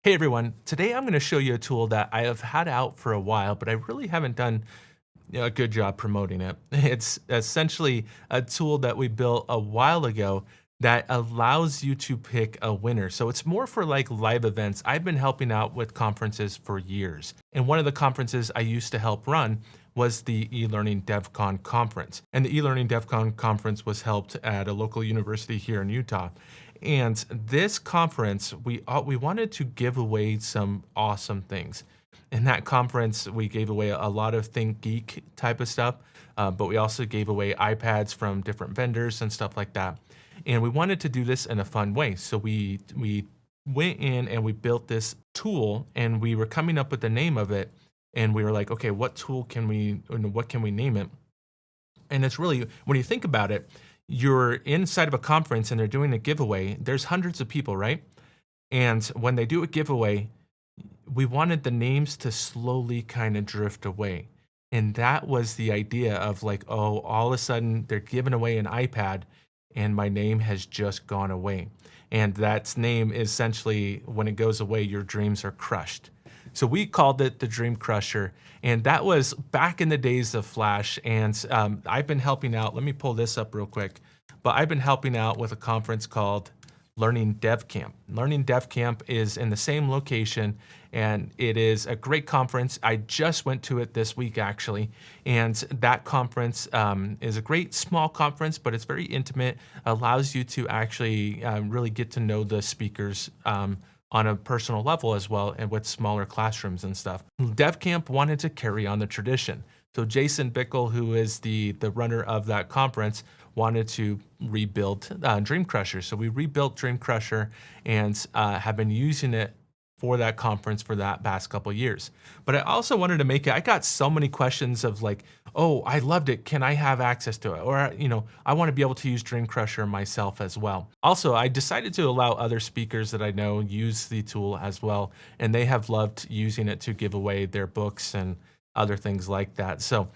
Hey everyone, today I'm going to show you a tool that I have had out for a while, but I really haven't done a good job promoting it. It's essentially a tool that we built a while ago that allows you to pick a winner. So it's more for like live events. I've been helping out with conferences for years. And one of the conferences I used to help run was the eLearning DevCon conference. And the eLearning DevCon conference was held at a local university here in Utah. And this conference, we wanted to give away some awesome things. In that conference, we gave away a lot of Think Geek type of stuff, but we also gave away iPads from different vendors and stuff like that. And we wanted to do this in a fun way. So we went in and we built this tool, and we were coming up with the name of it. And we were like, okay, what tool can what can we name it? And it's really, when you think about it, you're inside of a conference and they're doing a giveaway. There's hundreds of people, right? And when they do a giveaway, we wanted the names to slowly kind of drift away. And that was the idea of like, oh, all of a sudden they're giving away an iPad and my name has just gone away. And that name is essentially, when it goes away, your dreams are crushed. So we called it the DreamCrusher, and that was back in the days of Flash. And I've been helping out. Let me pull this up real quick. But I've been helping out with a conference called Learning Dev Camp. Learning Dev Camp is in the same location, and it is a great conference. I just went to it this week, actually, and that conference is a great small conference, but it's very intimate, allows you to actually really get to know the speakers on a personal level as well, and with smaller classrooms and stuff. Dev Camp wanted to carry on the tradition. So Jason Bickle, who is the runner of that conference, wanted to rebuild DreamCrusher. So we rebuilt DreamCrusher and have been using it for that conference for that past couple of years. But I also wanted to make it, I got so many questions of like, oh, I loved it. Can I have access to it? Or, I want to be able to use DreamCrusher myself as well. Also, I decided to allow other speakers that I know use the tool as well. And they have loved using it to give away their books and other things like that. So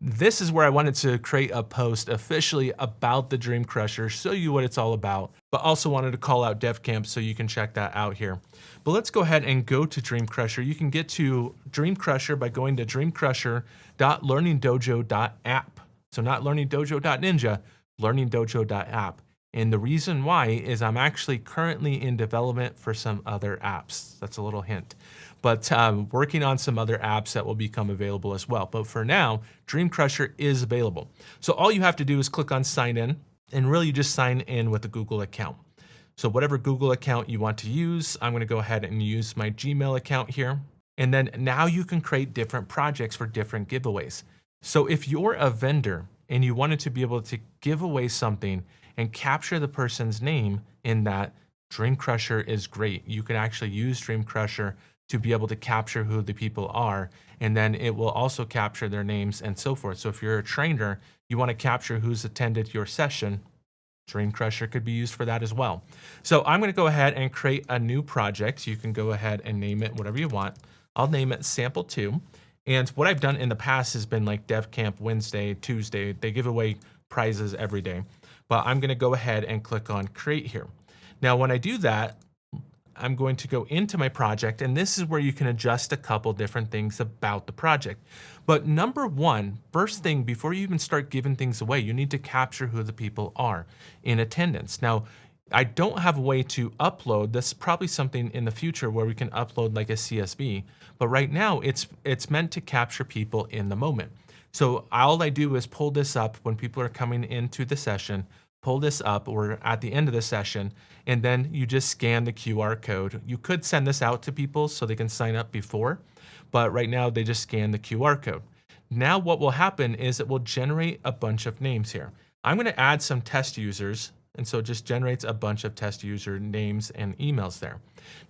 this is where I wanted to create a post officially about the DreamCrusher, show you what it's all about, but also wanted to call out DevCamp so you can check that out here. But let's go ahead and go to DreamCrusher. You can get to DreamCrusher by going to dreamcrusher.learningdojo.app. So not learningdojo.ninja, learningdojo.app. And the reason why is I'm actually currently in development for some other apps. That's a little hint. But working on some other apps that will become available as well. But for now, DreamCrusher is available. So all you have to do is click on sign in, and really you just sign in with a Google account. So whatever Google account you want to use, I'm going to go ahead and use my Gmail account here. And then now you can create different projects for different giveaways. So if you're a vendor and you wanted to be able to give away something and capture the person's name in that, DreamCrusher is great. You can actually use DreamCrusher to be able to capture who the people are, and then it will also capture their names and so forth. So if you're a trainer, you want to capture who's attended your session, DreamCrusher could be used for that as well. So I'm going to go ahead and create a new project. You can go ahead and name it whatever you want. I'll name it Sample 2. And what I've done in the past has been like Dev Camp Wednesday, Tuesday. They give away prizes every day. But I'm going to go ahead and click on Create here. Now, when I do that, I'm going to go into my project, and this is where you can adjust a couple different things about the project. But number one, first thing, before you even start giving things away, you need to capture who the people are in attendance. Now, I don't have a way to upload. This is probably something in the future where we can upload like a CSV, but right now it's meant to capture people in the moment. So all I do is pull this up when people are coming into the session, pull this up or at the end of the session, and then you just scan the QR code. You could send this out to people so they can sign up before, but right now they just scan the QR code. Now what will happen is it will generate a bunch of names here. I'm going to add some test users, and so it just generates a bunch of test user names and emails there.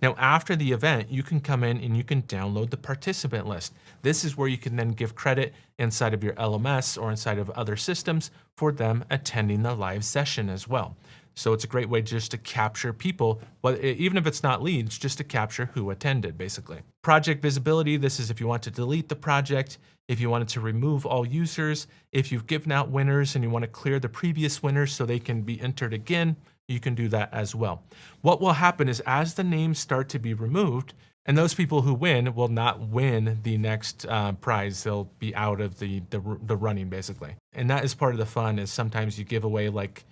Now, after the event, you can come in and you can download the participant list. This is where you can then give credit inside of your LMS or inside of other systems for them attending the live session as well. So it's a great way just to capture people, but even if it's not leads, just to capture who attended, basically. Project visibility, this is if you want to delete the project, if you wanted to remove all users, if you've given out winners and you want to clear the previous winners so they can be entered again, you can do that as well. What will happen is as the names start to be removed, and those people who win will not win the next prize. They'll be out of the running, basically. And that is part of the fun, is sometimes you give away like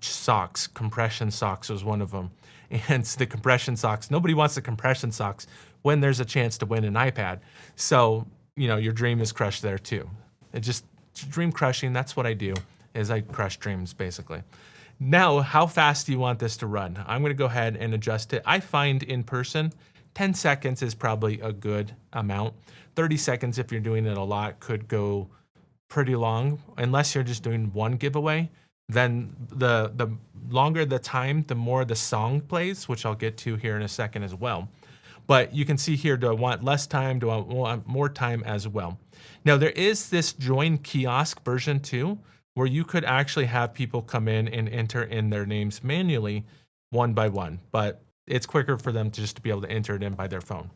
socks. Compression socks was one of them. And the compression socks, nobody wants the compression socks when there's a chance to win an iPad. So, you know, your dream is crushed there too. It just, dream crushing, that's what I do, is I crush dreams, basically. Now, how fast do you want this to run? I'm gonna go ahead and adjust it. I find in person, 10 seconds is probably a good amount. 30 seconds, if you're doing it a lot, could go pretty long. Unless you're just doing one giveaway, then the longer the time, the more the song plays, which I'll get to here in a second as well. But you can see here, do I want less time? Do I want more time as well? Now, there is this join kiosk version too, where you could actually have people come in and enter in their names manually one by one, but it's quicker for them to just to be able to enter it in by their phone.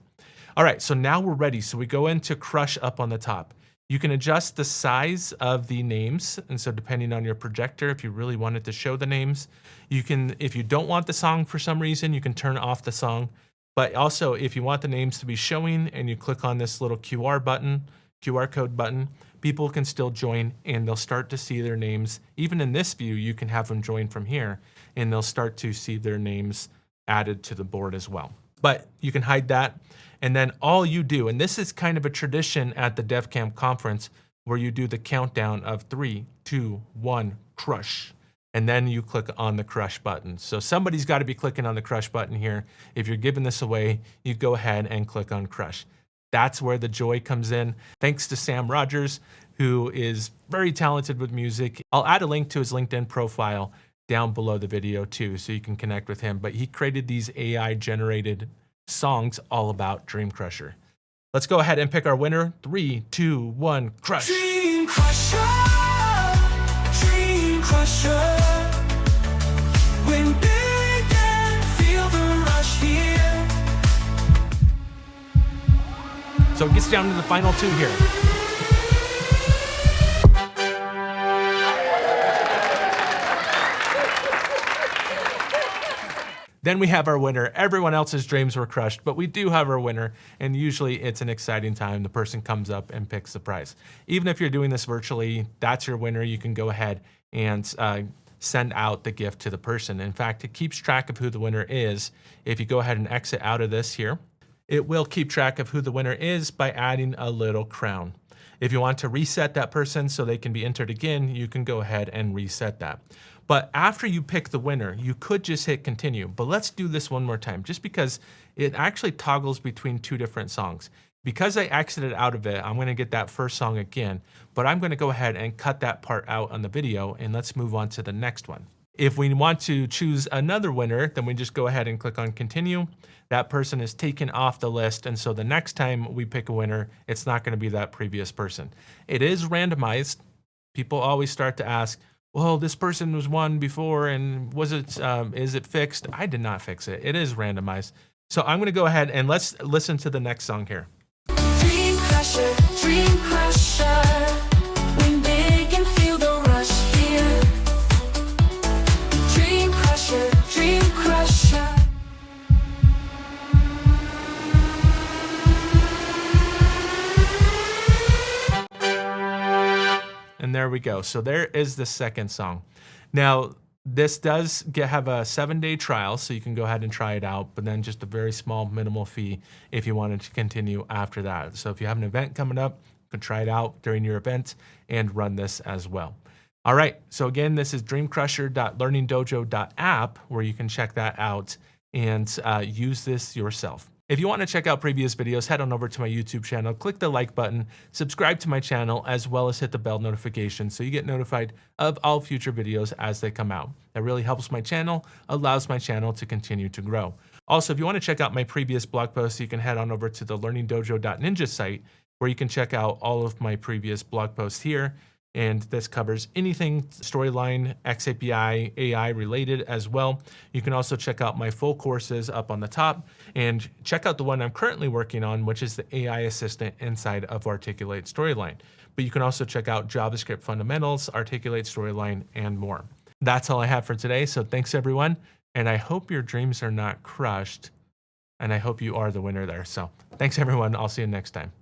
All right, so now we're ready. So we go into Crush up on the top. You can adjust the size of the names. And so depending on your projector, if you really wanted to show the names, you can, if you don't want the song for some reason, you can turn off the song. But also if you want the names to be showing and you click on this little QR code button, people can still join and they'll start to see their names. Even in this view, you can have them join from here and they'll start to see their names added to the board as well. But you can hide that. And then all you do, and this is kind of a tradition at the DevCamp conference, where you do the countdown of 3, 2, 1, crush. And then you click on the crush button. So somebody's got to be clicking on the crush button here. If you're giving this away, you go ahead and click on crush. That's where the joy comes in. Thanks to Sam Rogers, who is very talented with music. I'll add a link to his LinkedIn profile down below the video too, so you can connect with him. But he created these AI generated songs all about DreamCrusher. Let's go ahead and pick our winner. 3, 2, 1, crush. DreamCrusher, DreamCrusher, win big and feel the rush here. So it gets down to the final two here. Then we have our winner. Everyone else's dreams were crushed, but we do have our winner, and usually it's an exciting time. The person comes up and picks the prize. Even if you're doing this virtually, that's your winner. You can go ahead and send out the gift to the person. In fact, it keeps track of who the winner is. If you go ahead and exit out of this here, it will keep track of who the winner is by adding a little crown. If you want to reset that person so they can be entered again, you can go ahead and reset that. But after you pick the winner, you could just hit continue. But let's do this one more time, just because it actually toggles between two different songs. Because I exited out of it, I'm going to get that first song again, but I'm going to go ahead and cut that part out on the video, and let's move on to the next one. If we want to choose another winner, then we just go ahead and click on continue. That person is taken off the list, and so the next time we pick a winner, it's not going to be that previous person. It is randomized. People always start to ask, well, this person was won before, and was it, is it fixed? I did not fix it. It is randomized. So I'm going to go ahead and let's listen to the next song here. DreamCrusher, DreamCrusher, win big and feel the rush here. DreamCrusher, DreamCrusher. And there we go. So there is the second song. Now, this does have a 7-day trial, so you can go ahead and try it out, but then just a very small minimal fee if you wanted to continue after that. So if you have an event coming up, you can try it out during your event and run this as well. All right, so again, this is dreamcrusher.learningdojo.app, where you can check that out and use this yourself. If you want to check out previous videos, head on over to my YouTube channel, click the like button, subscribe to my channel, as well as hit the bell notification so you get notified of all future videos as they come out. That really helps my channel, allows my channel to continue to grow. Also, if you want to check out my previous blog posts, you can head on over to the learningdojo.ninja site, where you can check out all of my previous blog posts here. And this covers anything storyline, XAPI, AI related as well. You can also check out my full courses up on the top, and check out the one I'm currently working on, which is the AI assistant inside of Articulate Storyline. But you can also check out JavaScript fundamentals, Articulate Storyline, and more. That's all I have for today. So thanks everyone. And I hope your dreams are not crushed. And I hope you are the winner there. So thanks everyone. I'll see you next time.